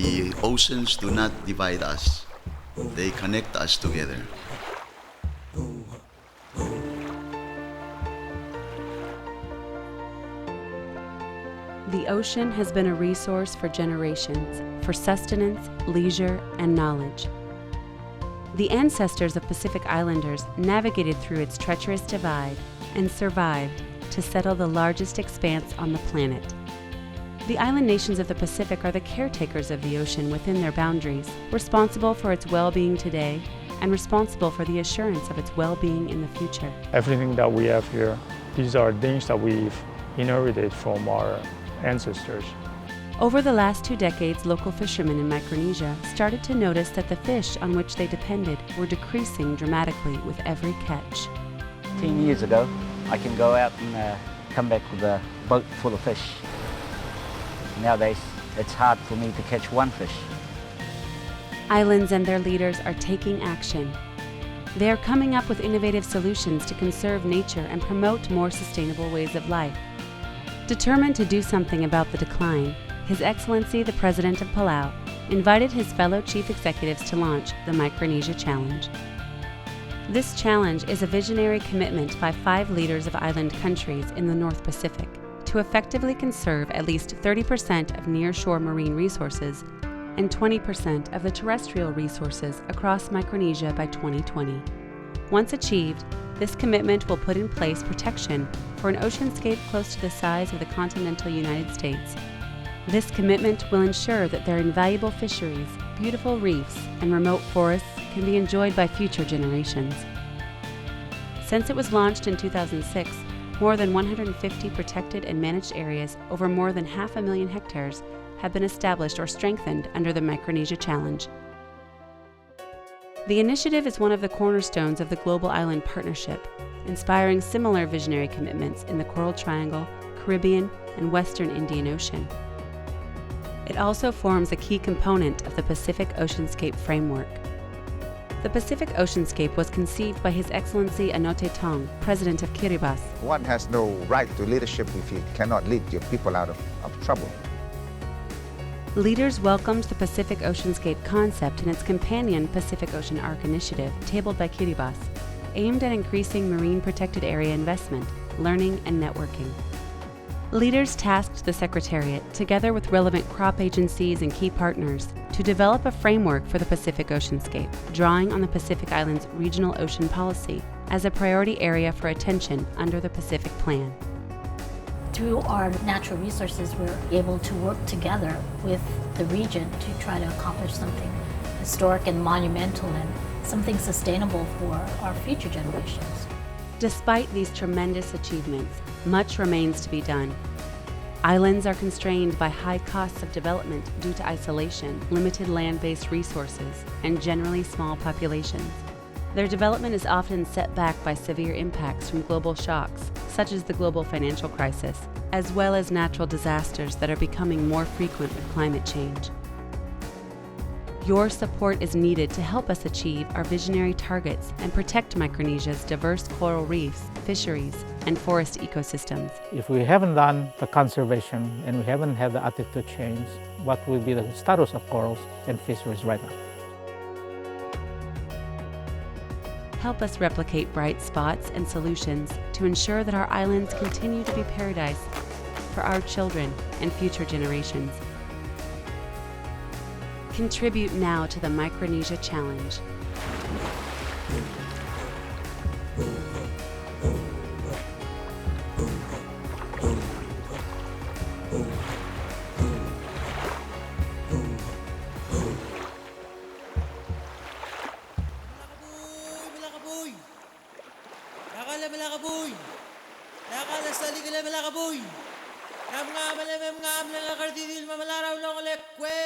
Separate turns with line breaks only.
The oceans do not divide us, they connect us together.
The ocean has been a resource for generations, for sustenance, leisure, and knowledge. The ancestors of Pacific Islanders navigated through its treacherous divide and survived to settle the largest expanse on the planet. The island nations of the Pacific are the caretakers of the ocean within their boundaries, responsible for its well-being today and responsible for the assurance of its well-being in the future.
Everything that we have here, these are things that we've inherited from our ancestors.
Over the last 2 decades, local fishermen in Micronesia started to notice that the fish on which they depended were decreasing dramatically with every catch.
10 years ago, I can go out and come back with a boat full of fish. Nowadays, it's hard for me to catch one fish.
Islands and their leaders are taking action. They are coming up with innovative solutions to conserve nature and promote more sustainable ways of life. Determined to do something about the decline, His Excellency the President of Palau invited his fellow chief executives to launch the Micronesia Challenge. This challenge is a visionary commitment by 5 leaders of island countries in the North Pacific to effectively conserve at least 30% of nearshore marine resources and 20% of the terrestrial resources across Micronesia by 2020. Once achieved, this commitment will put in place protection for an oceanscape close to the size of the continental United States. This commitment will ensure that their invaluable fisheries, beautiful reefs, and remote forests can be enjoyed by future generations. Since it was launched in 2006, more than 150 protected and managed areas over more than 500,000 hectares have been established or strengthened under the Micronesia Challenge. The initiative is one of the cornerstones of the Global Island Partnership, inspiring similar visionary commitments in the Coral Triangle, Caribbean, and Western Indian Ocean. It also forms a key component of the Pacific Oceanscape Framework. The Pacific Oceanscape was conceived by His Excellency Anote Tong, President of Kiribati.
One has no right to leadership if you cannot lead your people out of trouble.
Leaders welcomed the Pacific Oceanscape concept and its companion Pacific Ocean Arc initiative, tabled by Kiribati, aimed at increasing marine protected area investment, learning, and networking. Leaders tasked the Secretariat, together with relevant crop agencies and key partners, to develop a framework for the Pacific Oceanscape, drawing on the Pacific Islands Regional Ocean Policy as a priority area for attention under the Pacific Plan.
Through our natural resources, we're able to work together with the region to try to accomplish something historic and monumental and something sustainable for our future generations.
Despite these tremendous achievements, much remains to be done. Islands are constrained by high costs of development due to isolation, limited land-based resources, and generally small populations. Their development is often set back by severe impacts from global shocks, such as the global financial crisis, as well as natural disasters that are becoming more frequent with climate change. Your support is needed to help us achieve our visionary targets and protect Micronesia's diverse coral reefs, fisheries, and forest ecosystems.
If we haven't done the conservation and we haven't had the attitude change, what will be the status of corals and fisheries right now?
Help us replicate bright spots and solutions to ensure that our islands continue to be paradise for our children and future generations. Contribute now to the Micronesia Challenge.
Malakaboy! Nakala sa ligala malakaboy! Nam nga malamem nga amlang akartidil mamalaraw lang lekwe!